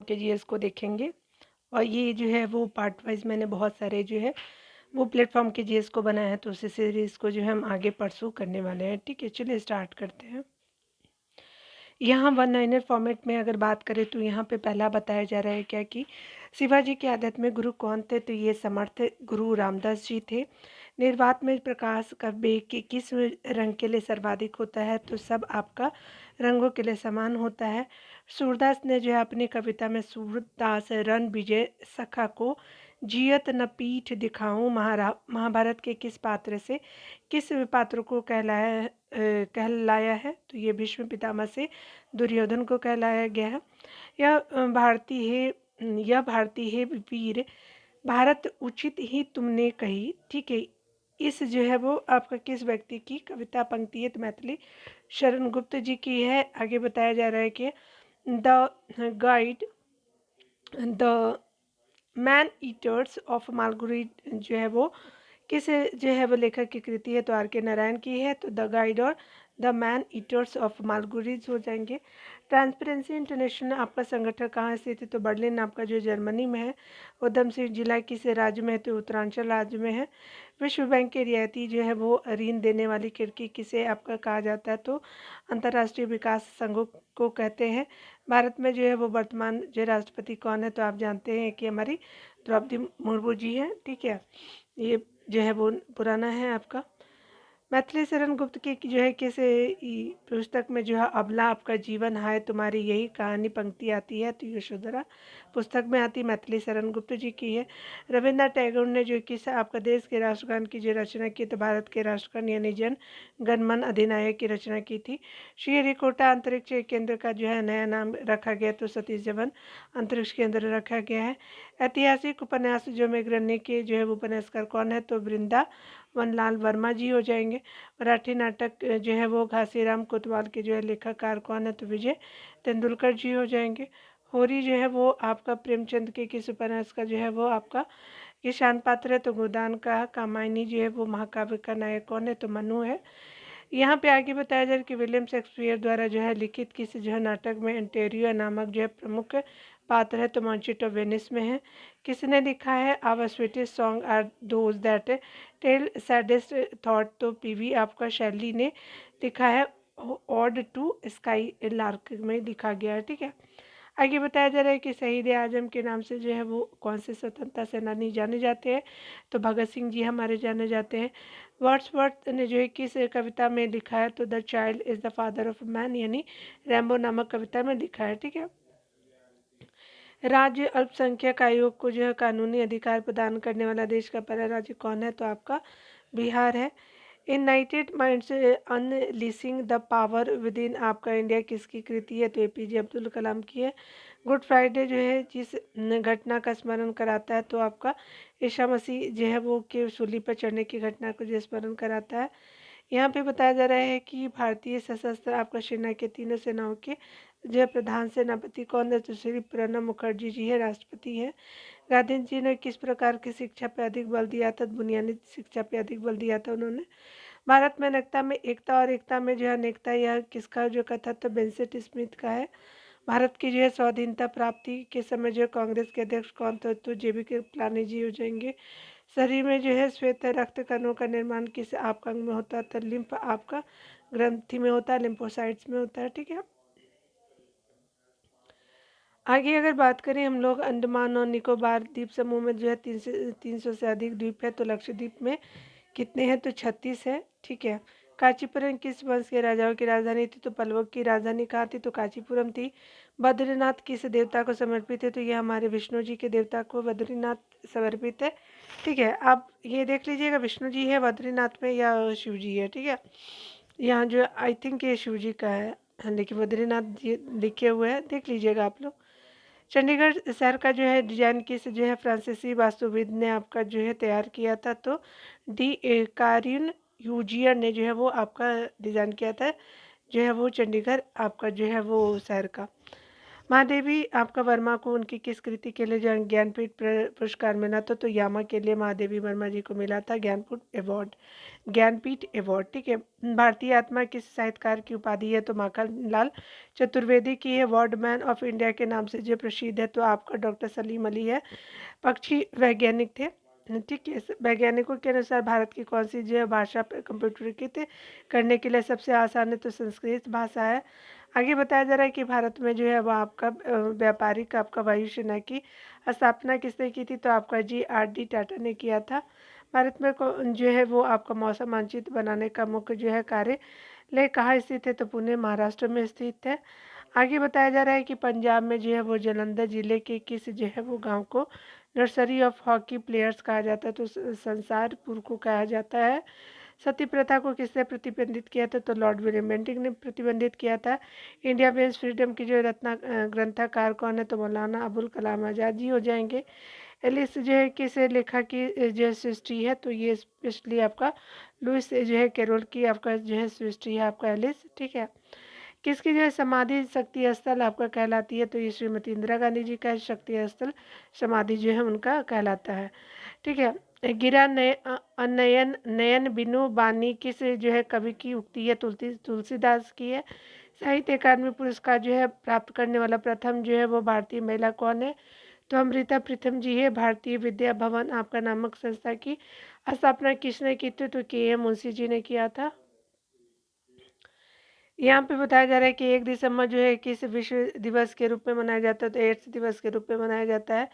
के जीएस को देखेंगे। और ये जो है वो पार्ट वाइज मैंने बहुत सारे जो है वो प्लेटफॉर्म के जीएस को बनाया है, तो उसी सीरीज़ को जो है हम आगे परसू करने वाले हैं। ठीक है, चलिए स्टार्ट करते हैं। यहाँ वन लाइनर फॉर्मेट में अगर बात करें तो यहाँ पे पहला बताया जा रहा है क्या कि शिवाजी के आध्यात्मिक गुरु कौन थे, तो ये समर्थ गुरु रामदास जी थे। निर्वात में प्रकाश का वेग कि किस रंग के लिए सर्वाधिक होता है, तो सब आपका रंगों के लिए समान होता है। सूरदास ने जो है अपनी कविता में सूरदास रण विजय सखा को जियत न पीठ दिखाऊं महाभारत के किस पात्र से किस पात्र को कहलाया है, तो ये भीष्म पितामह से दुर्योधन को कहलाया गया है। यह भारती है वीर भारत उचित ही तुमने कही। ठीक है, इस जो है वो आपका किस व्यक्ति की कविता पंक्ति है, तो मैथिली शरण गुप्त जी की है। आगे बताया जा रहा है कि the guide the man eaters of Malgudi जो है वो किस जो है वो लेखक की कृति है, तो आर के नारायण की है। तो द गाइड और the man eaters of Malgudi's हो जाएंगे। ट्रांसपेरेंसी इंटरनेशनल आपका संगठन कहाँ स्थित है, तो बर्लिन आपका जो जर्मनी में है। उधम सिंह जिला किस राज्य में है, तो उत्तरांचल राज्य में है। विश्व बैंक के रियायती जो है वो ऋण देने वाली खिड़की किसे आपका कहा जाता है, तो अंतर्राष्ट्रीय विकास संघों को कहते हैं। भारत में जो है वो वर्तमान जो राष्ट्रपति कौन है, तो आप जानते हैं कि हमारी द्रौपदी मुर्मू जी हैं। ठीक है, ये जो है वो पुराना है आपका। मैथिली शरण गुप्त की जो है किस पुस्तक में जो है अबला आपका जीवन हाय तुम्हारी यही कहानी पंक्ति आती है, तो यशोधरा पुस्तक में आती मैथिली शरण गुप्त जी की है। रविन्द्रनाथ टैगोर ने जो किस आपका देश के राष्ट्रगान की जो रचना की, तो भारत के राष्ट्रगान यानी जन गण मन अधिनायक की रचना की थी। श्रीहरिकोटा अंतरिक्ष केंद्र का जो है नया नाम रखा गया, तो सतीश धवन अंतरिक्ष केंद्र रखा गया है। ऐतिहासिक उपन्यास जो मेघरण्य के जो है उपन्यासकार कौन है, तो वृंदा वनलाल वर्मा जी हो जाएंगे। मराठी नाटक जो है वो घासीराम कोतवाल के जो है लेखककार कौन है, तो विजय तेंदुलकर जी हो जाएंगे। होरी जो है वो आपका प्रेमचंद के किस उपन्यास का जो है वो आपका ईशान पात्र है, तो गोदान का। कामायनी जो है वो महाकाव्य का नायक कौन है, तो मनु है। यहाँ पे आगे बताया जाए कि विलियम शेक्सपियर द्वारा जो है लिखित किस जो है नाटक में एंटेरियो नामक जो है प्रमुख पात्र है, तो मॉन्चिट ऑफ वेनिस में है। किसने लिखा है our sweetest song are those that tell saddest thought, तो पीवी आपका शैली ने लिखा है। ऑड टू स्काई लार्क में लिखा गया है। ठीक है, आगे बताया जा रहा है कि शहीद आजम के नाम से जो है वो कौन से स्वतंत्रता सेनानी जाने जाते हैं, तो भगत सिंह जी हमारे जाने जाते हैं। वर्ड्सवर्थ ने जो है किस कविता में लिखा है, तो the child is the father of man यानी रैम्बो नामक कविता में लिखा है। ठीक है, राज्य अल्पसंख्यक आयोग को जो है कानूनी अधिकार प्रदान करने वाला देश का पहला राज्य कौन है, तो आपका बिहार है। United minds unleashing the power within आपका इंडिया किसकी कृति है, तो एपीजे अब्दुल कलाम की है। गुड फ्राइडे जो है जिस घटना का स्मरण कराता है, तो आपका ईसा मसीह जो है वो के सूली पर चढ़ने की घटना को जो स्मरण कराता है। यहाँ पे बताया जा रहा है कि भारतीय सशस्त्र आपका सेना के तीनों सेनाओं के जो है प्रधान सेनापति कौन है, तो श्री प्रणब मुखर्जी जी है, राष्ट्रपति है। गांधी जी ने किस प्रकार की शिक्षा पे अधिक बल दिया था, बुनियादी शिक्षा पे अधिक बल दिया था उन्होंने। भारत में अनेकता में एकता और एकता में जो है अनेकता, यह किसका जो कथा, तो बेंसेट स्मिथ का है। भारत की जो है स्वाधीनता प्राप्ति के समय जो कांग्रेस के अध्यक्ष कौन थे, तो जेबी कृपलानी जी हो जाएंगे। शरीर में जो है श्वेत रक्त कणों का निर्माण किस आपका अंग में होता है, तो लिम्फ आपका ग्रंथि में होता है, लिम्फोसाइट्स में होता है। ठीक है, आगे अगर बात करें हम लोग अंडमान और निकोबार द्वीप समूह में जो है 300 से अधिक द्वीप है, तो लक्षद्वीप में कितने हैं, तो 36 है। ठीक है, कांचीपुरम किस वंश के राजाओं की राजधानी थी, तो पल्लव की राजधानी कहाँ थी, तो कांचीपुरम थी। बद्रीनाथ किस देवता को समर्पित है, तो ये हमारे विष्णु जी के देवता को बद्रीनाथ समर्पित है। ठीक है, आप ये देख लीजिएगा विष्णु जी है बद्रीनाथ में या शिव जी है। ठीक है, यहाँ जो आई थिंक ये शिव जी का है, लेकिन बद्रीनाथ जी लिखे हुए हैं, देख लीजिएगा आप लोग। चंडीगढ़ शहर का जो है डिजाइन किस जो है फ्रांसीसी वास्तुविद ने आपका जो है तैयार किया था, तो डी कारिन यूजियर ने जो है वो आपका डिज़ाइन किया था, जो है वो चंडीगढ़ आपका जो है वो शहर का। महादेवी आपका वर्मा को उनकी किस कृति के लिए जो ज्ञानपीठ पुरस्कार मिला था? तो यामा के लिए महादेवी वर्मा जी को मिला था ज्ञानपीठ अवार्ड। ठीक है। भारतीय आत्मा किस साहित्यकार की उपाधि है? तो माखनलाल चतुर्वेदी की है। वार्डमैन ऑफ इंडिया के नाम से जो प्रसिद्ध है तो आपका डॉक्टर सलीम अली है, पक्षी वैज्ञानिक थे। ठीक है। वैज्ञानिकों के अनुसार भारत की कौन सी जो है भाषा कंप्यूटरीकृत करने के लिए सबसे आसान है? तो संस्कृत भाषा है। आगे बताया जा रहा है कि भारत में जो है वो आपका व्यापारिक आपका वायुसेना की स्थापना किसने की थी? तो आपका GRD टाटा ने किया था। भारत में जो है वो आपका मौसम मानचित्र बनाने का मुख्य जो है कार्यालय कहाँ स्थित है? तो पुणे महाराष्ट्र में स्थित है। आगे बताया जा रहा है कि पंजाब में जो है वो जालंधर जिले के किस जो है वो गांव को नर्सरी ऑफ हॉकी प्लेयर्स कहा जाता है? तो संसारपुर को कहा जाता है। सती प्रथा को किसने प्रतिबंधित किया था? तो लॉर्ड विलियम बेंटिंक ने प्रतिबंधित किया था। इंडिया बेस्ड फ्रीडम की जो रत्ना ग्रंथकार कौन है? तो मौलाना अबुल कलाम आज़ाद जी हो जाएंगे। एलिस जो है किस लेखक की जो है सृष्टि है? तो ये स्पेशली आपका लुइस जो है कैरोल की आपका जो है सृष्टि है आपका एलिस। ठीक है। किसकी जो है समाधि शक्ति स्थल आपका कहलाती है? तो ये श्रीमती इंदिरा गांधी जी का शक्ति स्थल समाधि जो है उनका कहलाता है। ठीक है। गिरा नयन नयन बिनु बानी किस जो है कवि की उक्ति है? तुलसीदास की है। साहित्य अकादमी पुरस्कार जो है प्राप्त करने वाला प्रथम जो है वो भारतीय महिला कौन है? तो अमृता प्रीतम जी है। भारतीय विद्या भवन आपका नामक संस्था की स्थापना किसने की थी? तो KM मुंशी जी ने किया था। यहाँ पे बताया जा रहा है कि 1 दिसंबर जो है किस विश्व दिवस के रूप में मनाया जाता है? तो एड्स दिवस के रूप में मनाया जाता है।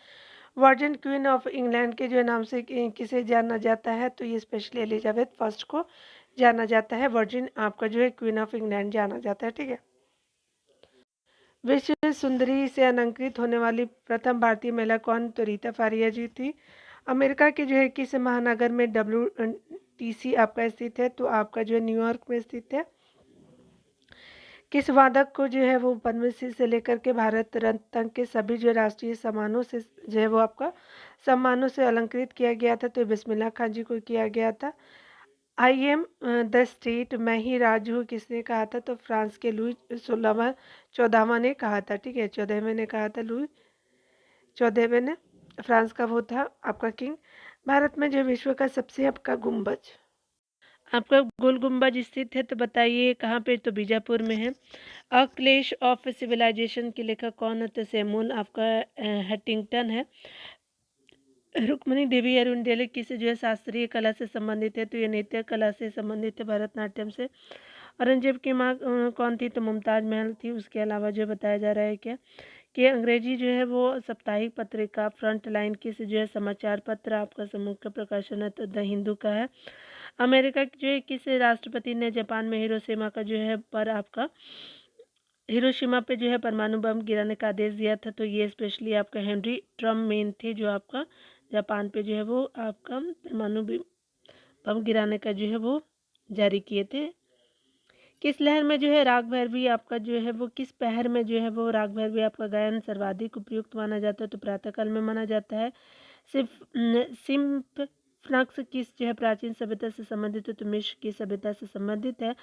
वर्जिन क्वीन ऑफ इंग्लैंड के जो नाम से किसे जाना जाता है? तो ये स्पेशली एलिजाबेथ फर्स्ट को जाना जाता है। वर्जिन आपका जो है क्वीन ऑफ इंग्लैंड जाना जाता है। ठीक है। विश्व सुंदरी से अलंकृत होने वाली प्रथम भारतीय महिला कौन? तो रीता फारिया जी थी। अमेरिका के जो है किस महानगर में WTC आपका स्थित है? तो आपका जो है न्यूयॉर्क में स्थित है। किस वादक को जो है वो पद्मश्री से लेकर के भारत रत्न तक के सभी जो राष्ट्रीय सम्मानों से जो है वो आपका सम्मानों से अलंकृत किया गया था? तो बिस्मिल्लाह खान जी को किया गया था। आई एम द स्टेट, मैं ही राज्य हूँ, किसने कहा था? तो फ्रांस के लुई 14वां ने कहा था। ठीक है। 14वें ने कहा था, लुई 14वें ने। फ्रांस का वो था आपका किंग। भारत में जो विश्व का सबसे आपका गुम्बज आपका गोल गुम्बज स्थित है? तो बताइए कहाँ पे? तो बीजापुर में है। अ क्लैश ऑफ सिविलाइजेशन के लेखक कौन है? तो सैमुअल आपका हंटिंगटन है। रुक्मिणी देवी अरुणदेवी किस जो है शास्त्रीय कला से संबंधित है? तो ये नृत्य कला से संबंधित है, भरतनाट्यम से। औरंगजेब की माँ कौन थी? तो मुमताज महल थी। उसके अलावा जो बताया जा रहा है क्या कि अंग्रेजी जो है वो साप्ताहिक पत्रिका फ्रंट लाइन किस जो है समाचार पत्र आपका मुख्य प्रकाशन है? तो द हिंदू का है। अमेरिका के जो है किस राष्ट्रपति ने जापान में हिरोशिमा का जो है पर आपका हिरोशिमा पे जो है परमाणु बम गिराने का आदेश दिया था? तो ये स्पेशली आपका हेनरी ट्रम्प थे, जो आपका जापान पे जो है वो आपका परमाणु बम गिराने का जो है वो जारी किए थे। किस लहर में जो है राग भैरवी आपका जो है वो किस पहर में जो है वो राग भैरवी आपका गायन सर्वाधिक उपयुक्त माना जाता है? तो प्रातःकाल में माना जाता है। सिम्फनक्स किस जो है प्राचीन सभ्यता से संबंधित है? तो मिस्र की सभ्यता से संबंधित है।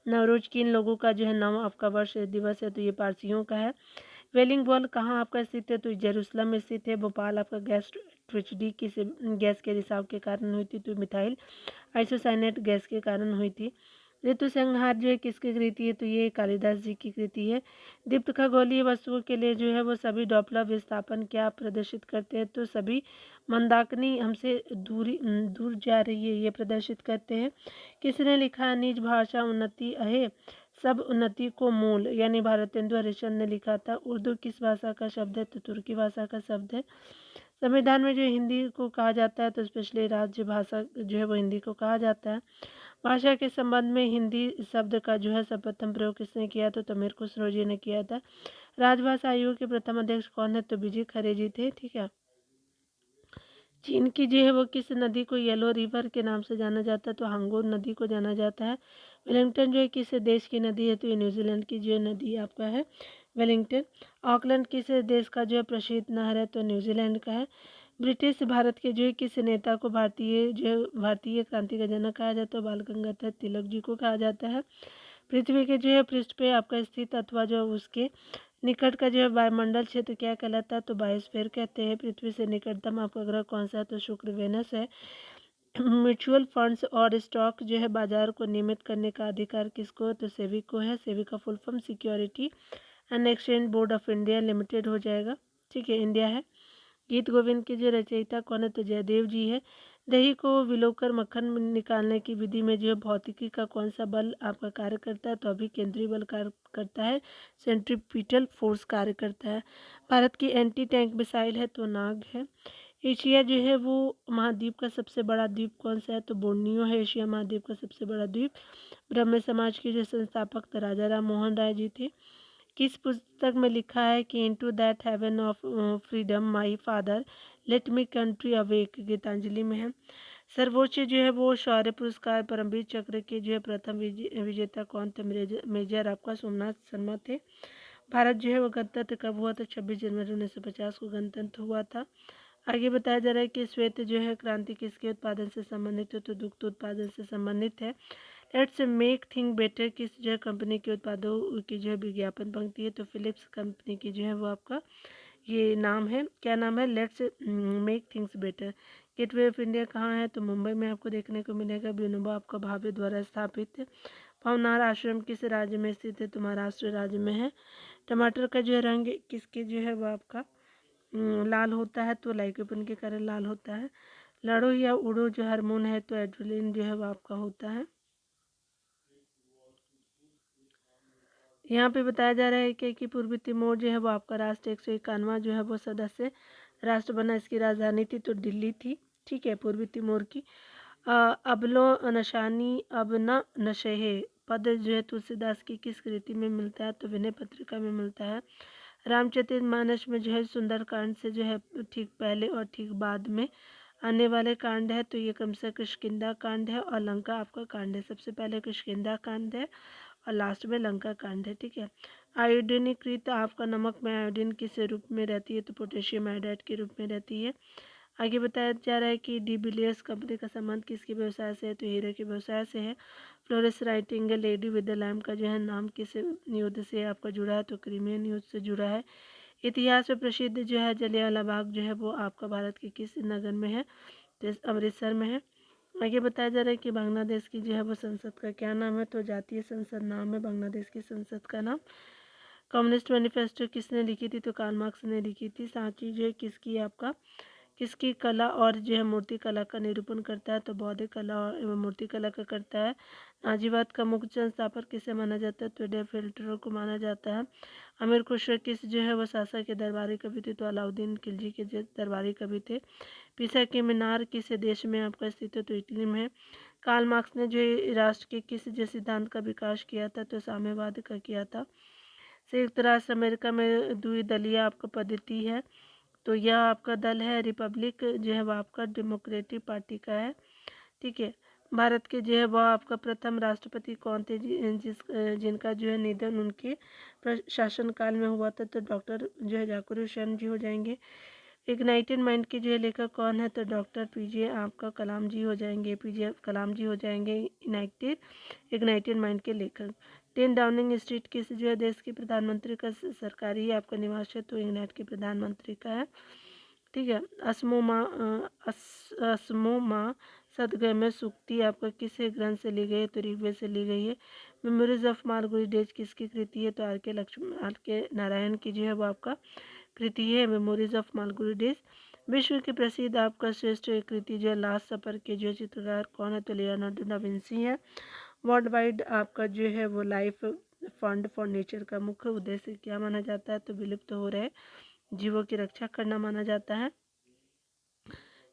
नवरोज किन लोगों का जो है नव आपका वर्ष दिवस है? तो ये पारसियों का है। वेलिंग वॉल कहाँ आपका स्थित है? तो जेरूसलम में स्थित है। भोपाल आपका गैस ट्रेजेडी किस गैस के रिसाव के कारण हुई थी? तो मिथाइल आइसोसाइनेट गैस के कारण हुई थी। ऋतु संहार जो है किसकी कृति है? तो ये कालिदास जी की कृति है। दीप्त खगोलीय वस्तुओं के लिए जो है वो सभी डॉपलर विस्थापन क्या प्रदर्शित करते हैं? तो सभी मंदाकिनी हमसे दूर जा रही है, ये प्रदर्शित करते हैं। किसने लिखा निज भाषा उन्नति अहे सब उन्नति को मूल? यानी भारतेंदु हरिश्चंद्र ने लिखा था। उर्दू किस भाषा का शब्द है? तो तुर्की भाषा का शब्द है। संविधान में जो हिंदी को कहा जाता है तो स्पेशली राज्य भाषा जो है वो हिंदी को कहा जाता है। भाषा के संबंध में हिंदी शब्द का जो है सर्वप्रथम प्रयोग किसने किया था? तो मीर खुसरो जी ने किया था। राजभाषा आयोग के प्रथम अध्यक्ष कौन है? तो बीजी खरे जी थे। ठीक है। चीन की जो है वो किस नदी को येलो रिवर के नाम से जाना जाता है? तो हांगुर नदी को जाना जाता है। वेलिंगटन जो है किस देश की नदी है? तो ये न्यूजीलैंड की जो नदी आपका है वेलिंगटन। ऑकलैंड किस देश का जो है प्रसिद्ध नहर है? तो न्यूजीलैंड का है। ब्रिटिश भारत के जो है किस नेता को भारतीय क्रांति का जनक कहा जाता है? बाल गंगाधर तिलक जी को कहा जाता है। पृथ्वी के जो है पृष्ठ पे आपका स्थित अथवा जो उसके निकट का जो है वायुमंडल क्षेत्र क्या कहलाता है, तो बायोस्फीयर कहते हैं। पृथ्वी से निकटतम आपका ग्रह कौन सा है, तो शुक्र वेनस है। म्यूचुअल फंड्स और स्टॉक जो है बाजार को नियमित करने का अधिकार किसको है, तो सेबी को है। सेबी का full form security and exchange board of India limited हो जाएगा, ठीक है, इंडिया है। गीत गोविंद के जो रचयिता कौन है, तो जयदेव जी है। दही को विलोकर मक्खन निकालने की विधि में जो है भौतिकी का कौन सा बल आपका कार्य करता है, तो अभी केंद्रीय बल कार्य करता है, सेंट्रीपिटल फोर्स कार्य करता है। भारत की एंटी टैंक मिसाइल है, तो नाग है। एशिया जो है वो महाद्वीप का सबसे बड़ा द्वीप कौन सा है, तो बोर्नियो है एशिया महाद्वीप का सबसे बड़ा द्वीप। ब्रह्म समाज के जो संस्थापक तो राजा राम मोहन राय जी थे। किस पुस्तक में लिखा है कि into that heaven of freedom my father let me country awake, Gitanjali में है। सर्वोच्च जो है वो शौर्य पुरस्कार परमवीर चक्र के जो है प्रथम विजेता कौन थे, मेजर आपका सोमनाथ शर्मा थे। भारत जो है वो गणतंत्र कब हुआ, तो 26 जनवरी 1950 को गणतंत्र हुआ था। आगे बताया जा रहा है कि श्वेत जो है क्रांति किसके उत्पादन से संबंधित है, तो दुग्ध उत्पादन से संबंधित है। लेट्स मेक थिंग बेटर किस जो है कंपनी के उत्पादों की जो है विज्ञापन पंक्ति है, तो फिलिप्स कंपनी की जो है वो आपका ये नाम है, क्या नाम है, let's make things better. Gateway of India कहाँ है, तो मुंबई में आपको देखने को मिलेगा। विनोबा आपका भावे द्वारा स्थापित है। पवनार आश्रम किस राज्य में स्थित है, तो महाराष्ट्र राज्य में है। टमाटर का जो है रंग किसके जो है वो आपका लाल होता है, तो लाइकोपिन के कारण लाल होता है। लड़ो या उड़ो जो हार्मोन है, तो एड्रेलिन जो है वो आपका होता है। यहाँ पे बताया जा रहा है कि पूर्वी तिमोर जो है वो आपका राष्ट्र 151वां जो है वो सदस्य राष्ट्र बना। इसकी राजधानी थी तो दिल्ली थी, ठीक है, पूर्वी तिमोर की। अबलो नशानी अब न नशे है पद जो है तुलसीदास की किस कृति में मिलता है, तो विनय पत्रिका में मिलता है। रामचरितमानस में जो है सुंदरकांड से जो है ठीक पहले और ठीक बाद में आने वाले कांड है, तो ये क्रम से किष्किंधा कांड है और लंका आपका कांड है। सबसे पहले किष्किंधा कांड है और लास्ट में लंका कांड है, ठीक है। आयोडीनीकृत आपका नमक में आयोडीन किस रूप में रहती है, तो पोटेशियम आयोडाइड के रूप में रहती है। आगे बताया जा रहा है कि डी बिलियर्स कंपनी का संबंध किसके व्यवसाय से है, तो हीरे के व्यवसाय से है। Florence writing lady with the lamp का जो है नाम किस युद्ध से आपका जुड़ा है, तो क्रीमियन युद्ध से जुड़ा है। इतिहास में प्रसिद्ध जो है जलियांवाला बाग जो है वो आपका भारत के किस नगर में है, तो अमृतसर में है। आगे बताया जा रहा है कि बांग्लादेश की जो है वो संसद का क्या नाम है, तो जातीय संसद नाम है बांग्लादेश की संसद का नाम। कम्युनिस्ट मैनिफेस्टो किसने लिखी थी, तो कार्ल मार्क्स ने लिखी थी। सांची जो है किसकी आपका किसकी कला और जो है मूर्ति कला का निरूपण करता है, तो बौद्धिक कला और एवं मूर्ति कला का करता है। नाजीवाद का मुख्य संस्थापक किसे माना जाता है, तो एडोल्फ हिटलर को माना जाता है। अमीर खुसरो किस जो है वो शासक के दरबारी कवि थे, तो अलाउद्दीन खिलजी के जो दरबारी कवि थे। पीसा की मीनार किस देश में आपका स्थित है, तो इटली में है। कार्ल मार्क्स ने जो राष्ट्र के किस जो सिद्धांत का विकास किया था, तो साम्यवाद का किया था। संयुक्त राष्ट्र अमेरिका में द्विदलीय आपका पद्धति है, तो यह आपका दल है रिपब्लिक जो है वह आपका डेमोक्रेटिक पार्टी का है, ठीक है। भारत के जो है वह आपका प्रथम राष्ट्रपति कौन थे, जिनका जो है निधन उनके शासनकाल में हुआ था, तो डॉक्टर जो है जाकिर हुसैन जी हो जाएंगे। इग्नाइटेड माइंड के जो है लेखक कौन है, तो डॉक्टर पीजे आपका कलाम जी हो जाएंगे, पीजे कलाम जी हो जाएंगे इग्नाइटेड माइंड के लेखक। 10 डाउनिंग स्ट्रीट किस जो है देश के प्रधानमंत्री का सरकारी आपका निवास है, तो इंग्लैंड के प्रधानमंत्री का है, ठीक है। असमोमा सदगमय सूक्ति आपका किस ग्रंथ से ली गई है, तो ऋग्वेद से ली गई है। मेमोरीज ऑफ मालगुडी डेज किसकी कृति है, तो आर के नारायण की जो है वो आपका कृति है मेमोरीज ऑफ मालगुडी डेज। विश्व की प्रसिद्ध आपका श्रेष्ठ कृति जो है लास्ट सफर के जो चित्रकार कौन है, तो लियोनार्डो दा विंसी है। वर्ल्ड वाइड आपका जो है वो लाइफ फंड फॉर नेचर का मुख्य उद्देश्य क्या माना जाता है, तो विलुप्त हो रहे जीवों की रक्षा करना माना जाता है।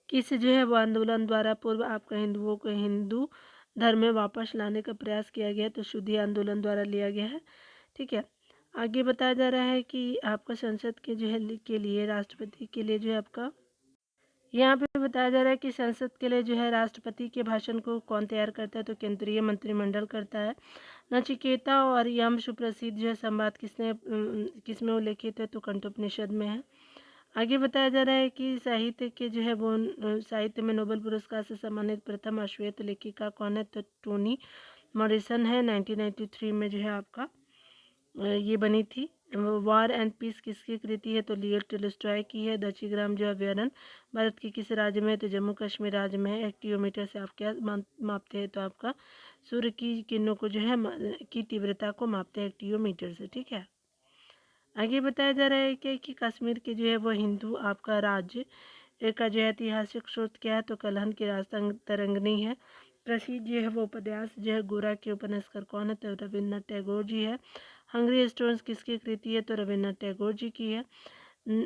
किस जो है वो आंदोलन द्वारा पूर्व आपका हिंदुओं को हिंदू धर्म में वापस लाने का प्रयास किया गया, तो शुद्धि आंदोलन द्वारा लिया गया है, ठीक है। आगे बताया जा रहा है कि आपका संसद के जो है के लिए राष्ट्रपति के लिए जो है आपका यहाँ पे बताया जा रहा है कि संसद के लिए जो है राष्ट्रपति के भाषण को कौन तैयार करता है, तो केंद्रीय मंत्रिमंडल करता है। नचिकेता और यम सुप्रसिद्ध जो है संवाद किसमें उल्लेखित है, तो कठोपनिषद में है। आगे बताया जा रहा है कि साहित्य के जो है वो साहित्य में नोबेल पुरस्कार से सम्मानित प्रथम अश्वेत लेखिका कौन है, तो टोनी मॉरिसन है। 1993 में जो है आपका ये बनी थी, वार एंड पीस किसकी कृति है? तो लियो टोल्स्टॉय की है। दक्षिग्राम जो अभ्यारण्य भारत के किस राज्य में है? तो जम्मू कश्मीर राज्य में है। एक्टियोमीटर से आप क्या मापते हैं? तो आपका सूर्य की किरणों को जो है की तीव्रता को मापते हैं एक्टियोमीटर से, ठीक है। आगे बताया जा रहा है कि कश्मीर के जो है वो हिंदू आपका राज्य का जो ऐतिहासिक स्रोत क्या है? तो कलहन की राजधानी तरंगनी है। प्रसिद्ध जो है वो उपन्यास जो है गोरा के उपन्यासकार कौन है? तो रविन्द्रनाथ टैगोर जी है। हंग्री स्टोन्स किसकी कृति है? तो रविन्द्रनाथ टैगोर जी की है।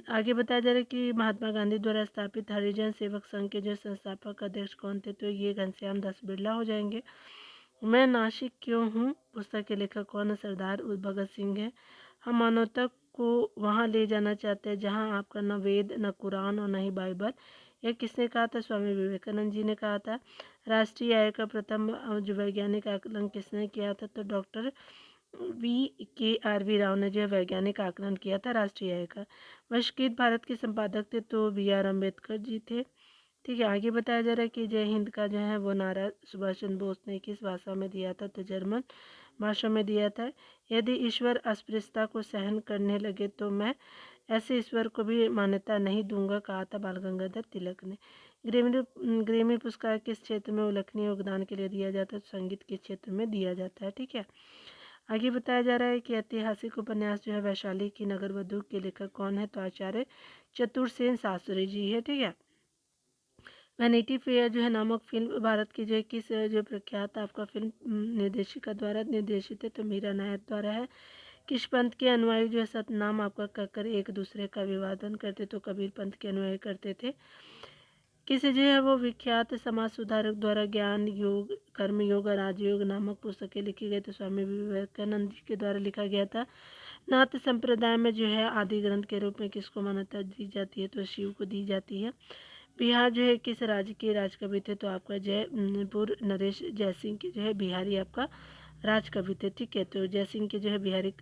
आगे बताया जा रहा है कि महात्मा गांधी द्वारा स्थापित हरिजन सेवक संघ के जो संस्थापक अध्यक्ष कौन थे? तो ये घनश्याम दास बिरला हो जाएंगे। मैं नासिक क्यों हूँ पुस्तक के लेखक कौन है? सरदार भगत सिंह है। हम मानवता को वहाँ ले जाना चाहते हैं जहाँ आपका न वेद न कुरान और न ही बाइबल। यह किसने कहा था? स्वामी विवेकानंद जी ने कहा था। राष्ट्रीय आय का प्रथम जो वैज्ञानिक आकलन किसने किया था? तो डॉक्टर वी राव ने जो वैज्ञानिक आकलन किया था राष्ट्रीय आय का। बहिष्कृत भारत के संपादक थे तो BR अम्बेडकर जी थे, ठीक है। आगे बताया जा रहा है कि जय हिंद का जो है वो नारा सुभाष चंद्र बोस ने किस भाषा में दिया था? तो जर्मन भाषा में दिया था। यदि ईश्वर अस्पृश्यता को सहन करने लगे तो मैं ऐसे ईश्वर को भी मान्यता नहीं दूंगा, कहा था बाल गंगाधर तिलक ने। ग्रेमी पुरस्कार किस क्षेत्र में उल्लेखनीय योगदान के लिए दिया जाता है? संगीत के क्षेत्र में दिया जाता है, ठीक है। आगे बताया जा रहा है कि ऐतिहासिक उपन्यास जो है वैशाली की नगरवधु के लेखक कौन है? तो आचार्य चतुरसेन शास्त्री जी है, ठीक है। वैनिटी फेयर जो है नामक फिल्म भारत की जो है किस जो प्रख्यात आपका फिल्म निर्देशिका द्वारा निर्देशित है? तो मीरा नायर द्वारा है। किस पंथ के अनुयायी जो है सतनाम आपका कहकर एक दूसरे का अभिवादन करते? तो कबीर पंथ के अनुयायी करते थे। किस जो है वो विख्यात समाज सुधारक द्वारा ज्ञान योग कर्म योग और राजयोग नामक पुस्तकें लिखी गई? तो स्वामी विवेकानंद जी के द्वारा लिखा गया था। नाथ संप्रदाय में जो है आदि ग्रंथ के रूप में किसको मान्यता दी जाती है? तो शिव को दी जाती है। बिहार जो है किस राज्य के राजकवि थे? तो आपका जयपुर नरेश जयसिंह के जो है बिहारी आपका राजकवि थे, ठीक है। तो जयसिंह के जो है बिहारी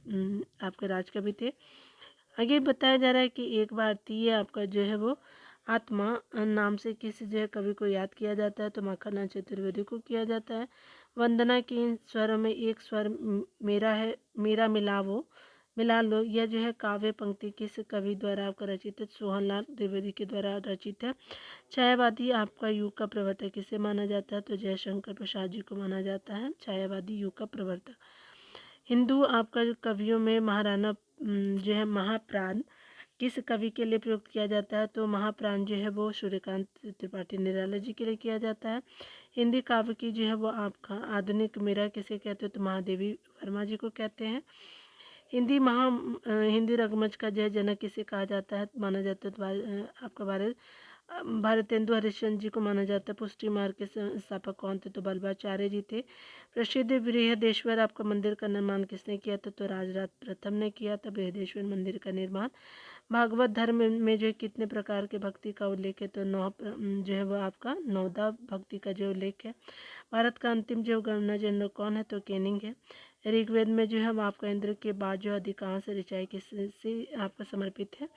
आपके राजकवि थे। आगे बताया जा रहा है कि एक भारतीय आपका जो है वो आत्मा नाम से किस जो है कवि को याद किया जाता है? तो माखनलाल चतुर्वेदी को किया जाता है। वंदना के इन स्वरों में एक स्वर मेरा है, मेरा मिला लो, यह जो है काव्य पंक्ति किस कवि द्वारा आपका रचित है? सोहनलाल द्विवेदी के द्वारा रचित है। छायावादी आपका युग का प्रवर्तक किसे माना जाता है? तो जयशंकर प्रसाद जी को माना जाता है छायावादी युग का प्रवर्तक। हिंदू आपका जो कवियों में महाराणा जो है महाप्राण किस कवि के लिए प्रयुक्त किया जाता है? तो महाप्राण जो है वो सूर्यकांत त्रिपाठी निराला जी के लिए किया जाता है। हिंदी काव्य की जो है वो आपका आधुनिक मीरा किसे कहते हैं? तो महादेवी वर्मा जी को कहते हैं। हिंदी रंगमंच का जो है जनक किसे कहा जाता है माना जाता है? तो आपका भारतेंदु हरिश्चंद्र जी को माना जाता है। पुष्टि मार्ग के संस्थापक कौन थे? तो बल्लभाचार्य जी थे। प्रसिद्ध बृहदेश्वर आपका मंदिर का निर्माण किसने किया था? तो राजराज प्रथम ने किया था बृहदेश्वर मंदिर का निर्माण। भागवत धर्म में जो कितने प्रकार के भक्ति का उल्लेख है? तो जो है वो आपका 9दा भक्ति का जो उल्लेख है। भारत का अंतिम जो गवर्नर जनरल कौन है? तो केनिंग है। ऋग्वेद में जो है वो आपका इंद्र के बाद जो अधिकांश ऋचाएँ किससे आपका समर्पित है?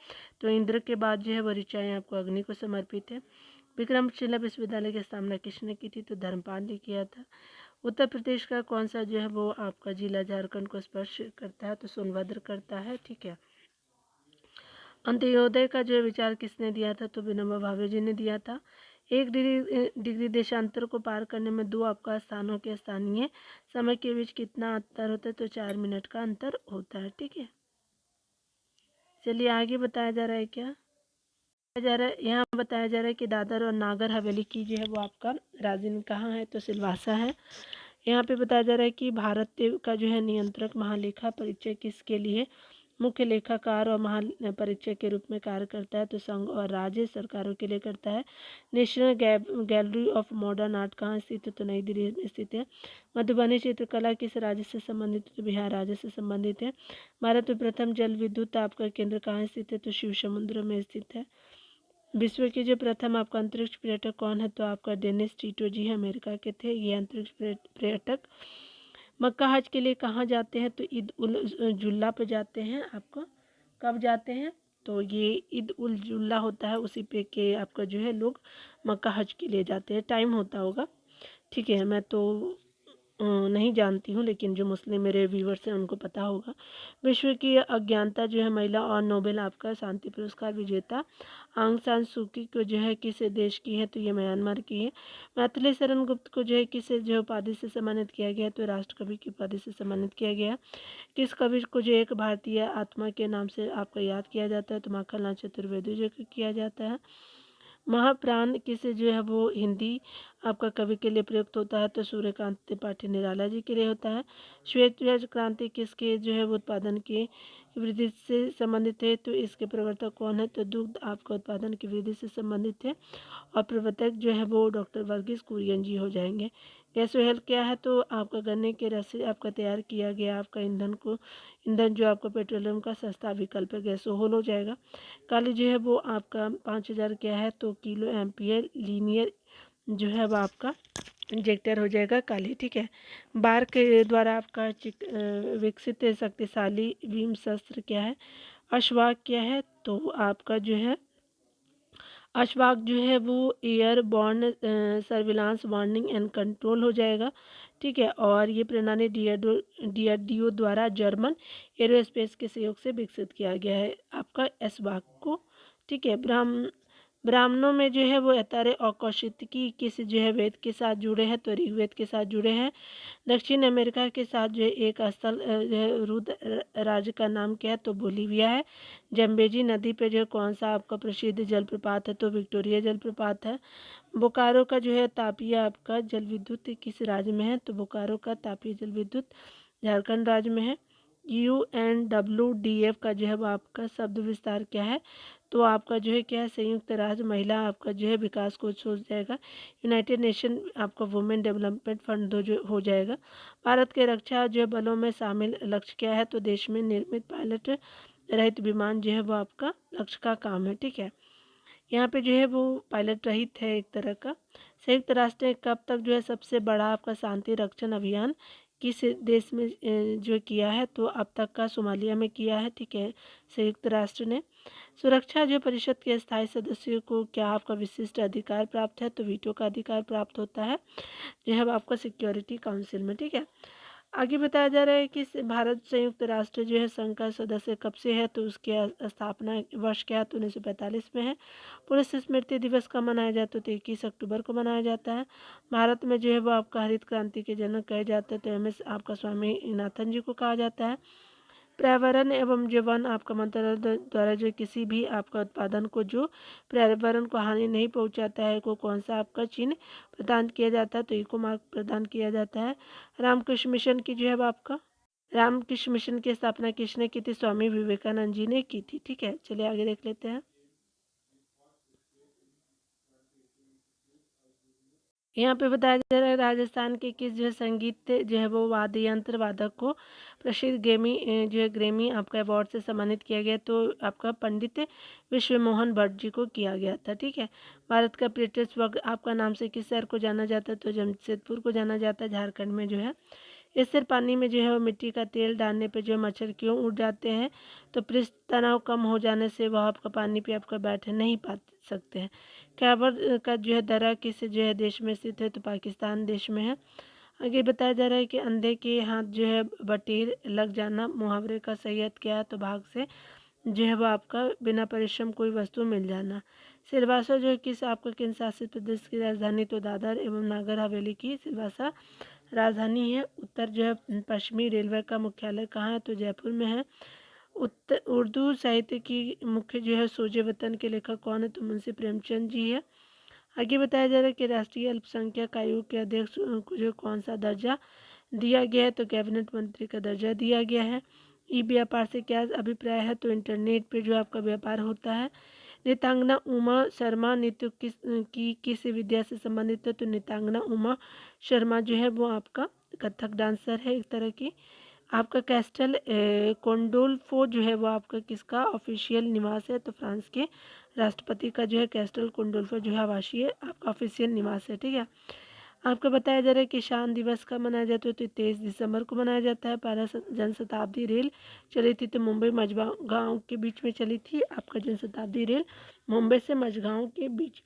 तो इंद्र के बाद जो है वो ऋचाएँ आपको अग्नि को समर्पित है। विक्रमशिला विश्वविद्यालय की स्थापना किसने की थी? तो धर्मपाल ने किया था। उत्तर प्रदेश का कौन सा जो है वो आपका जिला झारखंड को स्पर्श करता है? तो सोनभद्र करता है, ठीक है। अंत्योदय का जो विचार किसने दिया था? तो विनोबा भावे जी ने दिया था। एक डिग्री देशांतर को पार करने में दो आपका स्थानों के स्थानीय समय के बीच कितना अंतर होता है? तो 4 मिनट का अंतर होता है, ठीक है। चलिए आगे बताया जा रहा है क्या यहाँ बताया जा रहा है कि दादर और नागर हवेली की जो है वो आपका राजधानी कहाँ है? तो सिलवासा है। यहाँ पे बताया जा रहा है कि भारत का जो है नियंत्रक महालेखा परीक्षक किसके लिए मुख्य लेखाकार और महापरीक्षक के रूप में कार्य करता है? तो संघ और राज्य सरकारों के लिए करता है। National gallery of modern art कहाँ स्थित है? तो नई दिल्ली में स्थित है। मधुबनी चित्रकला किस राज्य से संबंधित है? तो बिहार राज्य से संबंधित है। भारत में प्रथम जल विद्युत आपका केंद्र कहाँ स्थित है? तो शिव समुद्र में स्थित है। विश्व के जो प्रथम आपका अंतरिक्ष पर्यटक कौन है? तो आपका डेनिस टीटो जी है, अमेरिका के थे ये अंतरिक्ष पर्यटक। मक्का हज के लिए कहाँ जाते हैं? तो ईद उल जुल्ला पे जाते हैं। आपका कब जाते हैं? तो ये ईद उल जुल्ला होता है उसी पे के आपका जो है लोग मक्का हज के लिए जाते हैं। टाइम होता होगा, ठीक है। मैं तो नहीं जानती हूँ, लेकिन जो मुस्लिम मेरे व्यूवर्स हैं उनको पता होगा। विश्व की अज्ञानता जो है महिला और नोबेल आपका शांति पुरस्कार विजेता आंग सान सूकी को जो है किस देश की है, तो ये म्यांमार की है। मैथिली शरण गुप्त को जो है किस जो उपाधि से सम्मानित किया गया, तो राष्ट्र कवि की उपाधि से सम्मानित किया गया। किस कवि को जो एक भारतीय आत्मा के नाम से आपका याद किया जाता है, तो माखनलाल चतुर्वेदी जो किया जाता है। महाप्राण किसे जो है वो हिंदी आपका कवि के लिए प्रयुक्त होता है, तो सूर्यकांत त्रिपाठी निराला जी के लिए होता है। श्वेत क्रांति किसके जो है वो उत्पादन की वृद्धि से संबंधित है, तो इसके प्रवर्तक कौन है, तो दुग्ध आपका उत्पादन की वृद्धि से संबंधित है और प्रवर्तक जो है वो डॉक्टर वर्गीस कुरियन जी हो जाएंगे। गैस ओयल क्या है, तो आपका गन्ने के रस से आपका तैयार किया गया आपका ईंधन जो आपका पेट्रोलियम का सस्ता विकल्प है, गैस ओहल हो जाएगा। काली जो है वो आपका 5000 क्या है, तो किलो एम्पियर लीनियर जो है वो आपका इंजेक्टर हो जाएगा काली, ठीक है। बार के द्वारा आपका विकसित शक्तिशाली भीम शस्त्र क्या है, अश्वाक क्या है, तो आपका जो है अशफाक जो है वो air born surveillance warning and control हो जाएगा, ठीक है। और ये प्रणाली डीआरडीओ द्वारा जर्मन एरोस्पेस के सहयोग से विकसित किया गया है आपका एशफाक को, ठीक है। ब्राह्मणों में जो है वो ऐतरेय और कौशिकी किस जो है वेद के साथ जुड़े हैं, तो ऋग्वेद के साथ जुड़े हैं। दक्षिण अमेरिका के साथ जो है एक स्थल जो है रुद्र राज्य का नाम क्या है, तो बोलीविया है। जम्बेजी नदी पे जो है कौन सा आपका प्रसिद्ध जलप्रपात है, तो विक्टोरिया जलप्रपात है। बोकारो का जो है तापीय आपका जल विद्युत किस राज्य में है, तो बोकारो का तापीय जल विद्युत झारखंड राज्य में है। UNWDF का जो है वो आपका शब्द विस्तार क्या है, तो आपका जो है क्या है, संयुक्त राज्य महिला आपका जो है विकास कोष हो जाएगा। यूनाइटेड नेशन आपका वुमेन डेवलपमेंट फंड जो हो जाएगा। भारत के रक्षा जो है बलों में शामिल लक्ष्य क्या है, तो देश में निर्मित पायलट रहित विमान जो है वो आपका लक्ष्य का काम है, ठीक है। यहाँ पे जो है वो पायलट रहित है एक तरह का। संयुक्त राष्ट्र ने कब तक जो है सबसे बड़ा आपका शांति रक्षण अभियान किस देश में जो किया है, तो अब तक का सोमालिया में किया है, ठीक है, संयुक्त राष्ट्र ने। सुरक्षा जो परिषद के स्थायी सदस्यों को क्या आपका विशिष्ट अधिकार प्राप्त है, तो वीटो का अधिकार प्राप्त होता है जो है आपका सिक्योरिटी काउंसिल में, ठीक है। आगे बताया जा रहा है कि भारत संयुक्त राष्ट्र जो है संघ का सदस्य कब से है, तो उसके स्थापना वर्ष क्या है, तो 1945 में है। पुलिस स्मृति दिवस कब मनाया जाता है, तो 21 अक्टूबर को मनाया जाता है। भारत में जो है वो आपका हरित क्रांति के जनक कहे जाते हैं, तो MS आपका स्वामी नाथन जी को कहा जाता है। पर्यावरण एवं जो वन आपका मंत्रालय द्वारा जो किसी भी आपका उत्पादन को जो पर्यावरण को हानि नहीं पहुंचाता है को कौन सा आपका चिन्ह प्रदान किया जाता है, तो इको मार्क प्रदान किया जाता है। रामकृष्ण मिशन की जो है वो आपका रामकृष्ण मिशन की स्थापना किसने की थी, स्वामी विवेकानंद जी ने की थी, ठीक है। चलिए आगे देख लेते हैं। यहाँ पे बताया जा रहा है राजस्थान के किस जो है संगीत जो है वो वाद्य यंत्र वादक को प्रसिद्ध ग्रेमी आपका अवार्ड से सम्मानित किया गया, तो आपका पंडित विश्व मोहन भट्ट जी को किया गया था, ठीक है। भारत का ब्रिटिश वक्त आपका नाम से किस शहर को जाना जाता है, तो जमशेदपुर को जाना जाता है, झारखंड में जो है। इससे पानी में जो है वो मिट्टी का तेल डालने पे जो मच्छर क्यों उड़ जाते हैं, तो पृष्ठ तनाव कम हो जाने से वह आपका पानी पे आपका बैठ नहीं पा सकते हैं। खैबर का जो है दर्रा किस जो है देश में स्थित है, तो पाकिस्तान देश में है। आगे बताया जा रहा है कि अंधे के हाथ जो है बटीर लग जाना मुहावरे का सही अर्थ क्या है, तो भाग से जो है वो आपका बिना परिश्रम कोई वस्तु मिल जाना। सिलवासा जो है किस आपका केंद्र शासित प्रदेश की राजधानी, तो दादर एवं नागर हवेली की सिलवासा राजधानी है। उत्तर जो है पश्चिमी रेलवे का मुख्यालय कहाँ है, तो जयपुर में है। उत्तर उर्दू साहित्य की मुख्य जो है सोजे वतन के लेखक कौन है, तो मुंशी प्रेमचंद जी है। आगे बताया जा रहा है कि राष्ट्रीय अल्पसंख्यक आयोग के अध्यक्ष को जो कौन सा दर्जा दिया गया है, तो कैबिनेट मंत्री का दर्जा दिया गया है। ई व्यापार से क्या अभिप्राय है, तो इंटरनेट पे जो आपका व्यापार होता है। नृत्यांगना उमा शर्मा नृत्य किस विद्या से संबंधित है, तो नृत्यांगना उमा शर्मा जो है वो आपका कथक डांसर है एक तरह की। आपका कैस्टल कोंडोल्फो जो है वो आपका किसका ऑफिशियल निवास है, तो फ्रांस के राष्ट्रपति का जो है कैस्टल कोंडोल्फो जो है आवासीय आपका ऑफिशियल निवास है, ठीक है। आपको बताया जा रहा है किसान दिवस कब मनाया जाता है, तो 23 दिसंबर को मनाया जाता है। पहला जनशताब्दी रेल चली थी, तो मुंबई मझगांव के बीच में चली थी आपका जनशताब्दी रेल मुंबई से मझगांव के बीच।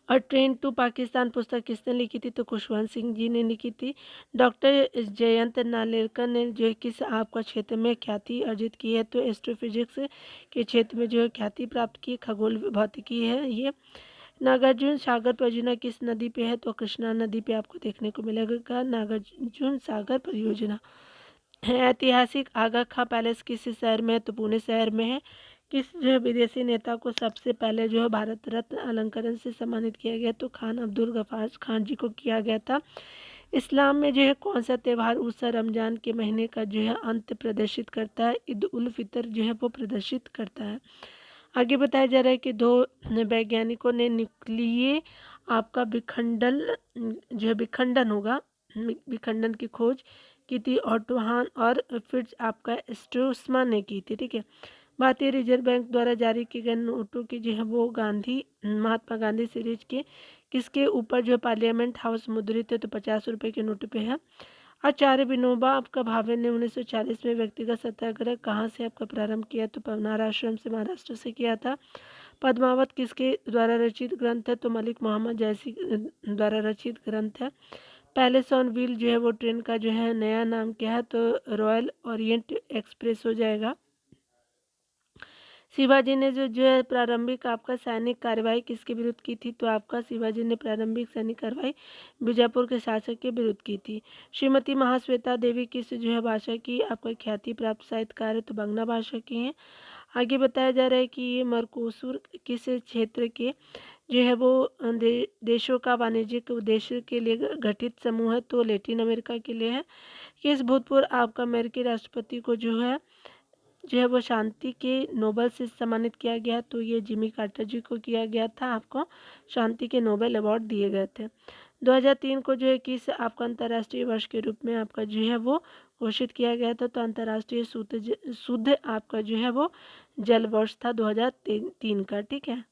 और ट्रेन टू पाकिस्तान पुस्तक किसने लिखी थी? तो खुशवंत सिंह जी ने लिखी थी। डॉक्टर जयंत नार्लिकर ने जो है किस आपका क्षेत्र में ख्याति अर्जित की है? तो एस्ट्रोफिजिक्स के क्षेत्र में जो है ख्याति प्राप्त की। खगोल भौतिकी है ये। नागार्जुन सागर परियोजना किस नदी पे है? तो कृष्णा नदी पे आपको देखने को मिलेगा नागार्जुन सागर परियोजना। ऐतिहासिक आगा खां पैलेस किस शहर में है? तो पुणे शहर में है। किस जो है विदेशी नेता को सबसे पहले जो है भारत रत्न अलंकरण से सम्मानित किया गया? तो खान अब्दुल गफ्फार खान जी को किया गया था। इस्लाम में जो है कौन सा त्यौहार उस रमजान के महीने का जो है अंत प्रदर्शित करता है? ईद उल फितर जो है वो प्रदर्शित करता है। आगे बताया जा रहा है कि दो वैज्ञानिकों ने न्यूक्लिय आपका विखंडन जो है विखंडन होगा विखंडन की खोज की थी। ऑटो हान और फिट्ज आपका स्ट्रूसमान ने की थी। ठीक है। भारतीय रिजर्व बैंक द्वारा जारी किए गए नोटों की जो है वो महात्मा गांधी सीरीज के किसके ऊपर जो पार्लियामेंट हाउस मुद्रित है? तो 50 रुपये के नोट पे है। आचार्य विनोबा आपका भावे ने 1940 में व्यक्तिगत सत्याग्रह कहाँ से आपका प्रारंभ किया? तो पवनार आश्रम से महाराष्ट्र से किया था। पद्मावत किसके द्वारा रचित ग्रंथ है? तो मलिक मोहम्मद जैसी द्वारा रचित ग्रंथ है। पैलेस ऑन व्हील जो है वो ट्रेन का जो है नया नाम क्या है? तो रॉयल ओरिएंट एक्सप्रेस हो जाएगा। शिवाजी ने जो है प्रारंभिक आपका सैनिक कार्रवाई किसके विरुद्ध की थी? तो आपका शिवाजी ने प्रारंभिक सैनिक कार्रवाई बीजापुर के शासक के विरुद्ध की थी। श्रीमती महाश्वेता देवी किस जो है भाषा की आपका ख्याति प्राप्त साहित्यकार है? तो बंगला भाषा की हैं। आगे बताया जा रहा है कि ये मरकोसुर किस क्षेत्र के जो है वो देशों का वाणिज्यिक उद्देश्य के लिए गठित समूह है? तो लैटिन अमेरिका के लिए है। किस भूतपूर्व आपका अमेरिकी राष्ट्रपति को जो है वो शांति के नोबेल से सम्मानित किया गया? तो ये जिमी कार्टर जी को किया गया था। आपको शांति के नोबेल अवार्ड दिए गए थे। 2003 को जो है किस आपका अंतर्राष्ट्रीय वर्ष के रूप में आपका जो है वो घोषित किया गया था? तो अंतर्राष्ट्रीय शुद्ध आपका जो है वो जल वर्ष था 2003 का। ठीक है।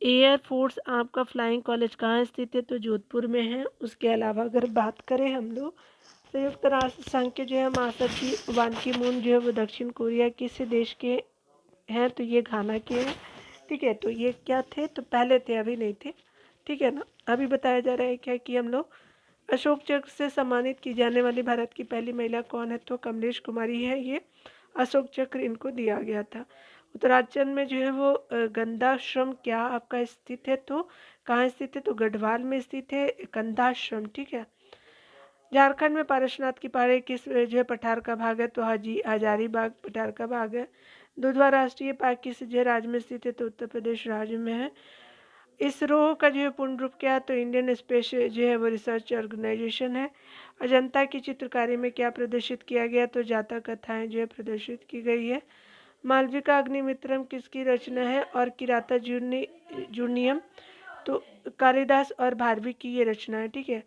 एयर फोर्स आपका फ्लाइंग कॉलेज कहाँ स्थित है? तो जोधपुर में है। उसके अलावा अगर बात करें हम लोग संयुक्त राष्ट्र संघ के जो है महासचिव बान की मून जो है वो दक्षिण कोरिया किस देश के हैं? तो ये घाना के हैं। ठीक है। तो ये क्या थे? तो पहले थे, अभी नहीं थे। ठीक है ना। अभी बताया जा रहा है क्या कि हम लोग अशोक चक्र से सम्मानित की जाने वाली भारत की पहली महिला कौन है? तो कमलेश कुमारी है। ये अशोक चक्र इनको दिया गया था। उत्तराखंड में जो है वो गंधाश्रम क्या आपका स्थित है? तो कहाँ स्थित है? तो गढ़वाल में स्थित है गंधाश्रम। ठीक है। झारखंड में पारसनाथ की पहाड़ी किस जो है पठार का भाग है? तो हजारीबाग पठार का भाग है। दुधवा राष्ट्रीय पार्क किस जो राज्य में स्थित है? तो उत्तर प्रदेश राज्य में है। इसरो का जो है पूर्ण रूप क्या है? तो इंडियन स्पेस जो है वो रिसर्च ऑर्गेनाइजेशन है। अजंता की चित्रकारी में क्या प्रदर्शित किया गया? तो जातक कथाएं जो है प्रदर्शित की गई है। मालविका अग्निमित्रम किसकी रचना है? और किराता जूनियम तो कालिदास और भारवी की ये रचना है। ठीक है।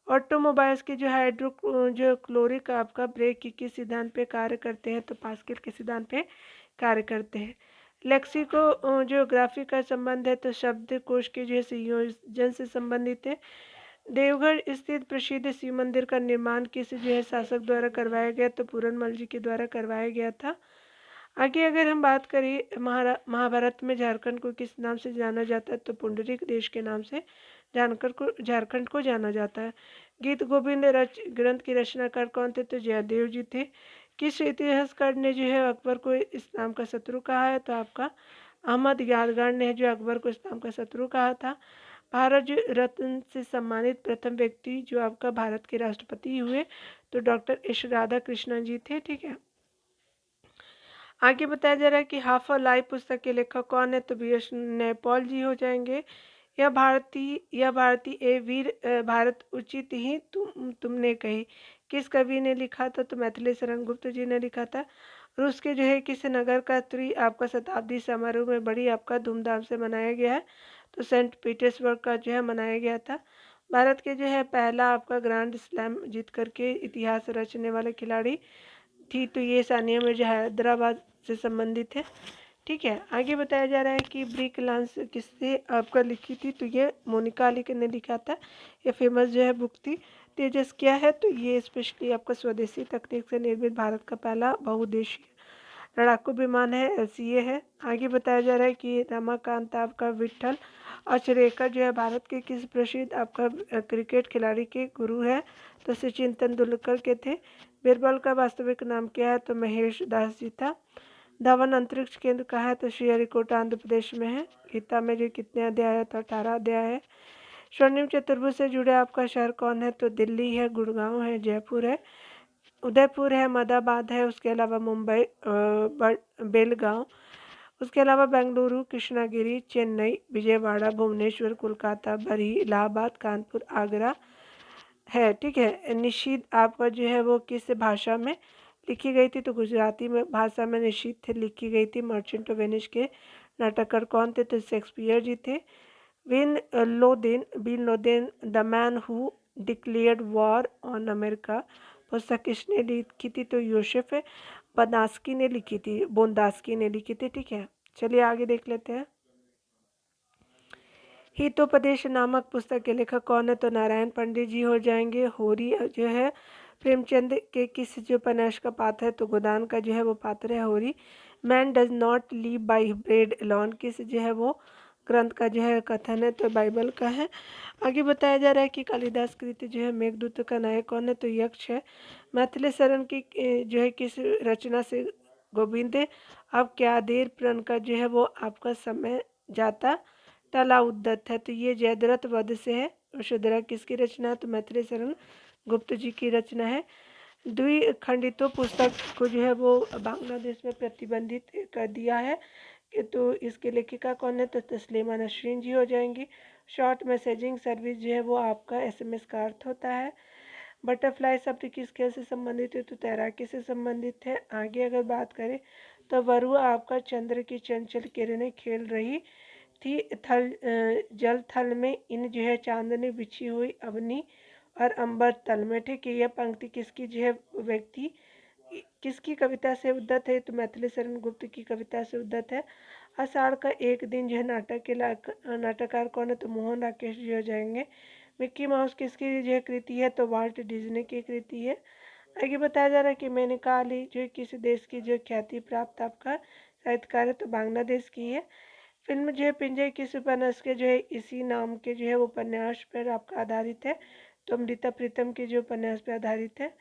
ऑटोमोबाइल्स के जो जो क्लोरिक आपका ब्रेक किस सिद्धांत पे कार्य करते हैं? तो पास्कल के सिद्धांत पे कार्य करते हैं। लेक्सिको जो ग्राफी का संबंध है तो शब्दकोश के जो संयोजन से संबंधित है। देवघर स्थित प्रसिद्ध शिव मंदिर का निर्माण किस जो है शासक द्वारा करवाया गया? तो पूरनमल जी के द्वारा करवाया गया था। आगे अगर हम बात करें महाभारत में झारखंड को किस नाम से जाना जाता है? तो पुंडरीक देश के नाम से झारखंड को जाना जाता है। गीत गोविंद ग्रंथ की रचनाकार कौन थे? तो जयदेव जी थे। किस इतिहासकार ने जो है अकबर को इस्लाम का शत्रु कहा है? तो आपका अहमद यादगार ने जो अकबर को इस्लाम का शत्रु कहा था। भारत रत्न से सम्मानित प्रथम व्यक्ति जो आपका भारत के राष्ट्रपति हुए तो डॉक्टर एस राधा कृष्णन जी थे। ठीक है। आगे बताया जा रहा है कि हाफ अ लाइफ पुस्तक के लेखक कौन है? तो बी एस नैपॉल जी हो जाएंगे। यह भारती ए वीर भारत उचित ही तुमने कही किस कवि ने लिखा था? तो मैथिली शरण गुप्त जी ने लिखा था। रूस के जो है किस नगर का आपका शताब्दी समारोह में बड़ी आपका धूमधाम से मनाया गया है? तो सेंट पीटर्सबर्ग का जो है मनाया गया था। भारत के जो है पहला आपका ग्रैंड स्लैम जीत करके इतिहास रचने वाले खिलाड़ी थी तो ये सानिया मिर्जा हैदराबाद से संबंधित है। ठीक है। आगे बताया जा रहा है कि ब्रिक लांस किससे आपका लिखी थी? तो ये मोनिका अली ने लिखा था। ये फेमस जो है बुक थी। तेजस क्या है? तो ये स्पेशली आपका स्वदेशी तकनीक से निर्मित भारत का पहला बहुउद्देशीय लड़ाकू विमान है LCA है। आगे बताया जा रहा है कि रमाकांत आपका विट्ठल अचरेकर जो है भारत के किस प्रसिद्ध आपका क्रिकेट खिलाड़ी के गुरु है? तो सचिन तेंदुलकर के थे। बीरबल का वास्तविक नाम क्या है? तो महेश दास जी था। धवन अंतरिक्ष केंद्र कहाँ है? तो श्रीहरिकोटा आंध्र प्रदेश में है। गीता में जो कितने अध्याय है? तो 18 अध्याय है। स्वर्णिम चतुर्भुज से जुड़े आपका शहर कौन है? तो दिल्ली है, गुड़गांव है, जयपुर है, उदयपुर है, अहमदाबाद है, उसके अलावा मुंबई बेलगांव, उसके अलावा बेंगलुरु, कृष्णागिरी, चेन्नई, विजयवाड़ा, भुवनेश्वर, कोलकाता, बरही, इलाहाबाद, कानपुर, आगरा है। ठीक है। निशीद आपका जो है वो किस भाषा में लिखी गई थी? तो गुजराती में भाषा में निशीद थे लिखी गई थी। मर्चेंट ऑफ वेनिस के नाटककार कौन थे? तो शेक्सपियर जी थे। Bin Laden the man who declared war on America पुस्तक किसने लिखी थी? तो यूसुफ बोंदास्की ने लिखी थी। ठीक है, चलिए आगे देख लेते हैं। हितोपदेश नामक पुस्तक के लेखक कौन है? तो नारायण पंडित जी हो जाएंगे। होरी जो है प्रेमचंद के किस जो उपन्यास का पात्र है? तो गोदान का जो है वो पात्र है होरी। Man does not leave by bread alone किस जो है वो ग्रंथ का जो है कथन है? तो बाइबल का है। आगे बताया जा रहा है कि कालिदास कृति जो है मेघदूत का नायक कौन है? तो यक्ष है। मैथिली शरण की जो है किस रचना से गोविंद अब क्या देर प्रण का जो है वो आपका समय जाता टला उद्दत है। तो ये जयद्रथ वध से है। वसुंधरा किसकी रचना है? तो मैथिली शरण गुप्त जी की रचना है। द्विखंडितों पुस्तक को जो है वो बांग्लादेश में प्रतिबंधित कर दिया है कि तो इसके लेखिका कौन है? तो तस्लीमा नसरीन जी हो जाएंगी। शॉर्ट मैसेजिंग सर्विस जो है वो आपका SMS का अर्थ होता है। बटरफ्लाई शब्द किस खेल से संबंधित है? तो तैराकी से संबंधित है। आगे अगर बात करें तो वरुआ आपका चंद्र की चंचल किरणें खेल रही थी जल थल में इन जो है चांदनी बिछी हुई अवनी और अंबर तल में। ठीक है, यह पंक्ति किसकी जो है व्यक्ति किसकी कविता से उद्धत है? तो मैथिली शरण गुप्त की कविता से उद्धत है। आषाढ़ का एक दिन जो है नाटक के नाटककार कौन है? तो मोहन राकेश जी हो जाएंगे। मिक्की माउस किसकी जो है कृति है? तो वाल्ट डिज्नी की कृति है। आगे बताया जा रहा है कि मेनका अली जो किसी देश की जो ख्याति प्राप्त आपका साहित्यकार है? तो बांग्लादेश की है। फिल्म जो है पिंजरे किस उपन्यास के जो है इसी नाम के जो है वो उपन्यास पर आपका आधारित है? तो अमृता प्रीतम के जो उपन्यास पर आधारित है।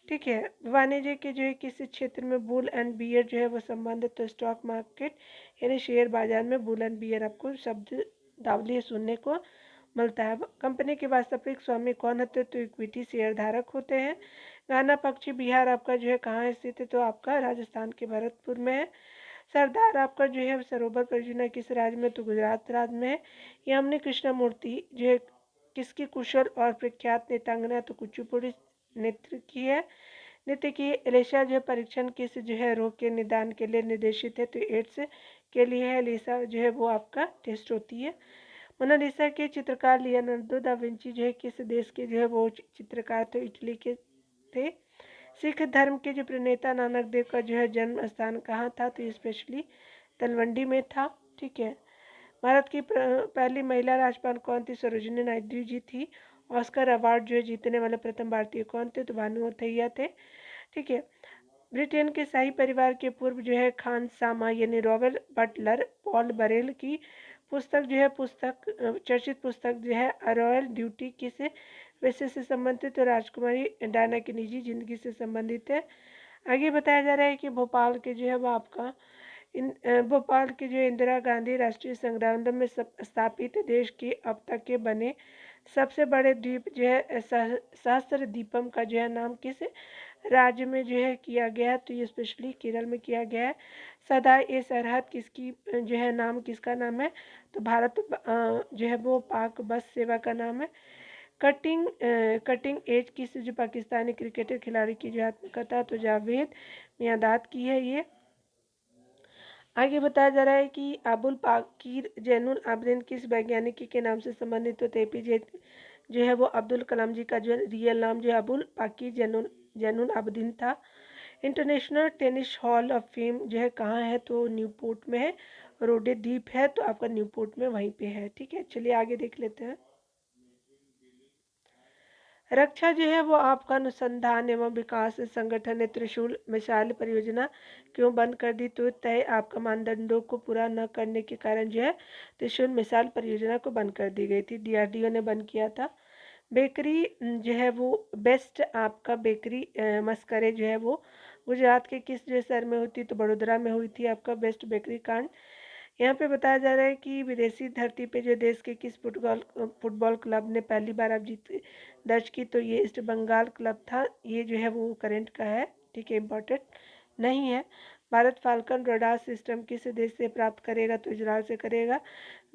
ठीक है। वाणिज्य के जो है किस क्षेत्र में बुल एंड बियर जो है वो संबंध है? तो स्टॉक मार्केट यानी शेयर बाजार में बुल एंड बियर आपको शब्द दावली सुनने को मिलता है। कंपनी के वास्तविक स्वामी कौन होते हैं? तो इक्विटी शेयर धारक होते हैं। गाना पक्षी बिहार आपका जो है कहाँ स्थित है? तो आपका राजस्थान के भरतपुर में है। सरदार आपका जो है सरोवर परियोजना किस राज्य में? तो गुजरात राज्य में है। यामिनी कृष्णमूर्ति जो है किसकी कुशल और प्रख्यात नृत्यांगना? तो कुचिपुड़ी नृत्य की है। नृत्य की एलिशा जो है परीक्षण किस जो है रोग के निदान के लिए निर्देशित है? तो एड्स के लिए है। एलिशा जो है वो आपका टेस्ट होती है। मोनालिसा के चित्रकार लियोनार्डो दा विंची जो है किस देश के जो है वो चित्रकार? तो इटली के थे। सिख धर्म के जो प्रणेता नानक देव का जो है जन्म स्थान कहाँ था? तो स्पेशली तलवंडी में था। ठीक है। भारत की पहली महिला राज्यपाल कौन थी? सरोजिनी नायडू जी थी। ऑस्कर अवार्ड जो है जीतने वाले प्रथम भारतीय कौन थे? तो भानु अथैया थे। ठीक है। ब्रिटेन के शाही परिवार के पूर्व जो है खानसामा यानी रॉयल बटलर पॉल बरेल की पुस्तक जो है चर्चित पुस्तक जो है रॉयल ड्यूटी किस विषय से संबंधित? तो राजकुमारी डायना की निजी जिंदगी से संबंधित है। आगे बताया जा रहा है कि भोपाल के जो है वो आपका भोपाल के जो इंदिरा गांधी राष्ट्रीय संग्राम में स्थापित देश के अब तक के बने सबसे बड़े द्वीप जो है सहस्त्र द्वीपम का जो है नाम किस राज्य में जो है किया गया है? तो ये स्पेशली केरल में किया गया है। सदा ए सरहद किसकी जो है नाम किसका नाम है? तो भारत जो है वो पाक बस सेवा का नाम है। कटिंग एज किस जो पाकिस्तानी क्रिकेटर खिलाड़ी की जो आत्मकथा? तो जावेद मियांदाद की है ये। आगे बताया जा रहा है कि अबुल पाकीर जैनुल आबदीन किस वैज्ञानिक के नाम से संबंधित? तो एपीजे जो है वो अब्दुल कलाम जी का जो रियल नाम जो है अबुल पाकीर जैनुल आबदीन था। International tennis hall of fame जो है कहाँ है? तो न्यूपोर्ट में है। रोडे द्वीप है तो आपका न्यूपोर्ट में वहीं पे है। ठीक है, चलिए आगे देख लेते हैं। रक्षा जो है वो आपका अनुसंधान एवं विकास संगठन ने त्रिशूल मिसाइल परियोजना क्यों बंद कर दी? तो तय आपका मानदंडों को पूरा न करने के कारण जो है त्रिशूल मिसाइल परियोजना को बंद कर दी गई थी। डीआरडीओ ने बंद किया था। बेकरी जो है वो बेस्ट आपका बेकरी मस्करे जो है वो गुजरात के किस जो शहर में हुई थी? तो बड़ोदरा में हुई थी आपका बेस्ट बेकरी कांड। यहाँ पे बताया जा रहा है कि विदेशी धरती पे जो देश के किस फुटबॉल क्लब ने पहली बार अब जीत दर्ज की? तो ये ईस्ट बंगाल क्लब था। ये जो है वो करंट का है, ठीक है, इम्पोर्टेंट नहीं है। भारत फाल्कन रडार सिस्टम किस देश से प्राप्त करेगा? तो इजरायल से करेगा।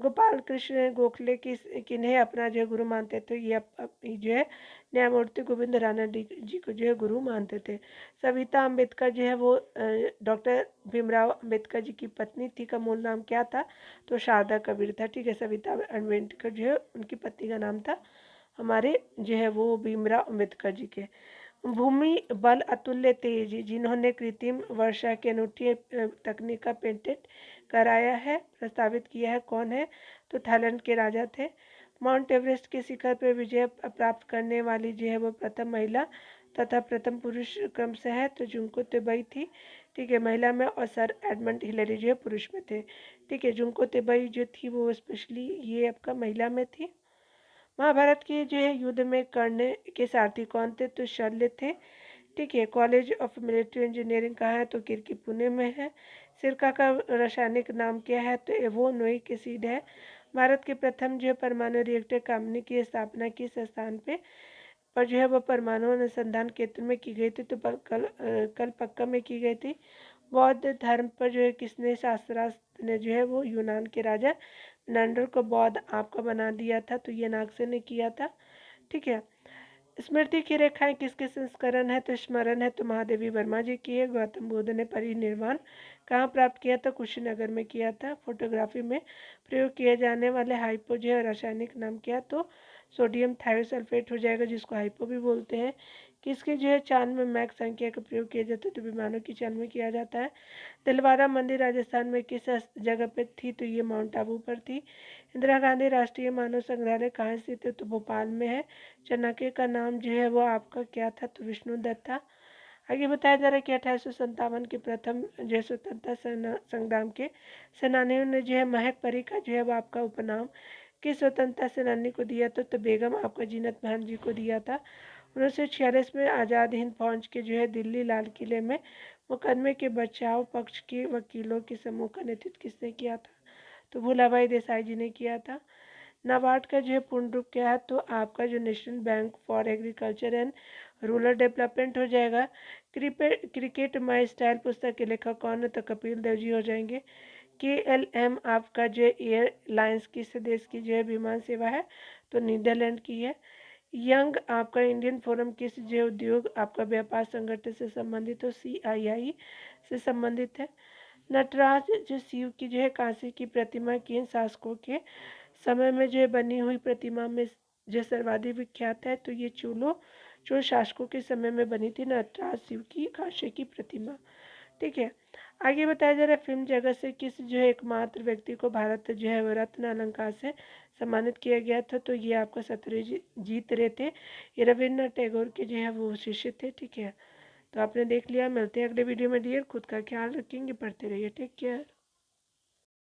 गोपाल कृष्ण गोखले किन्हें अपना जो है गुरु मानते थे? ये जो है न्यायमूर्ति गोविंद राणा जी को जो है गुरु मानते थे। सविता अम्बेडकर जो है वो डॉक्टर भीमराव अम्बेडकर जी की पत्नी थी। का मूल नाम क्या था? तो शारदा कबीर था, ठीक है। सविता अम्बेडकर जो है उनकी पत्नी का नाम था हमारे जो है वो भीमराव अम्बेडकर जी के। भूमि बल अतुल्य तेज जिन्होंने कृत्रिम वर्षा की अनूठी तकनीक का पेटेंट कराया है, प्रस्तावित किया है, कौन है? तो थाईलैंड के राजा थे। माउंट एवरेस्ट के शिखर पर विजय प्राप्त करने वाली जो है वो प्रथम महिला तथा प्रथम पुरुष क्रम से है तो जुंको तेबई थी, ठीक है, महिला में। और सर एडमंड हिलरी जो है पुरुष में थे, ठीक है। जुंको तेबई जो थी वो स्पेशली ये आपका महिला में थी। महाभारत के जो है युद्ध में कर्ण के सारथी कौन थे? तो शल्य थे, ठीक है। कॉलेज ऑफ मिलिट्री इंजीनियरिंग कहाँ है? तो किर्की पुणे में है। सिरका का रासायनिक नाम क्या है? तो एवोनोइक एसिड है। भारत के प्रथम जो है परमाणु रिएक्टर कंपनी की स्थापना किस स्थान पर जो है वह परमाणु अनुसंधान केंद्र में की गई थी? तो कल पक्का में की गई थी। बौद्ध धर्म पर जो है किसने शास्त्रार्थ ने जो है वो यूनान के राजा नंडर को बौद्ध आपका बना दिया था? तो ये नागसे ने किया था, ठीक है। स्मृति की रेखाएं किसके संस्करण है? तो स्मरण है तो महादेवी वर्मा जी की है। गौतम बुद्ध ने परिनिर्वाण कहाँ प्राप्त किया था? कुशीनगर में किया था। फोटोग्राफी में प्रयोग किए जाने वाले हाइपो जो है रासायनिक नाम क्या? तो सोडियम थायोसल्फेट हो जाएगा, जिसको हाइपो भी बोलते हैं। किसके जो है चांद में मैक संख्या का प्रयोग किया जाता है? तो विमानों की चांद में किया जाता है। दिलवारा मंदिर राजस्थान में किस जगह पे थी? तो ये माउंट आबू पर थी। इंदिरा गांधी राष्ट्रीय मानव संग्रहालय कहाँ स्थित है? तो भोपाल में है। चाणक्य का नाम जो है वो आपका क्या था? तो विष्णुदत्त था। आगे बताया जा रहा है कि 1857 के प्रथम जो है स्वतंत्रता संग्राम के सेनानियों ने जो है महक परी का जो है वो आपका उपनाम किस स्वतंत्रता सेनानी को दिया था? तो बेगम आपका जीनत महल जी को दिया था। 1946 में आज़ाद हिंद फौज के जो है दिल्ली लाल किले में मुकदमे के बचाव पक्ष के वकीलों के समूह का नेतृत्व किसने किया था? तो भूलाभाई देसाई जी ने किया था। नाबार्ड का जो है पूर्ण रूप क्या है? तो आपका जो national bank for agriculture and rural development हो जाएगा। क्रिकेट माई स्टाइल पुस्तक के लेखक कौन है? तो कपिल देव जी हो जाएंगे। KLM आपका जो एयरलाइंस किस देश की जो है विमान सेवा है? तो नीदरलैंड की है। यंग आपका इंडियन फोरम किस जो उद्योग आपका व्यापार संगठन से संबंधित हो? CII से संबंधित है। नटराज जो शिव की जो है कांसे की प्रतिमा किन शासकों के समय में जो है बनी हुई प्रतिमा में जो सर्वाधिक विख्यात है? तो ये चोल शासकों के समय में बनी थी नटराज शिव की कांसे की प्रतिमा, ठीक है। आगे बताया जा रहा है फिल्म जगत से किस जो है एकमात्र व्यक्ति को भारत जो है वो रत्न अलंकार से सम्मानित किया गया था? तो ये आपका सत्यजीत रे थे। ये रविन्द्रनाथ टैगोर के जो है वो शिष्य थे, ठीक है। तो आपने देख लिया। मिलते हैं अगले वीडियो में डियर। खुद का ख्याल रखेंगे, पढ़ते रहिए। Take care.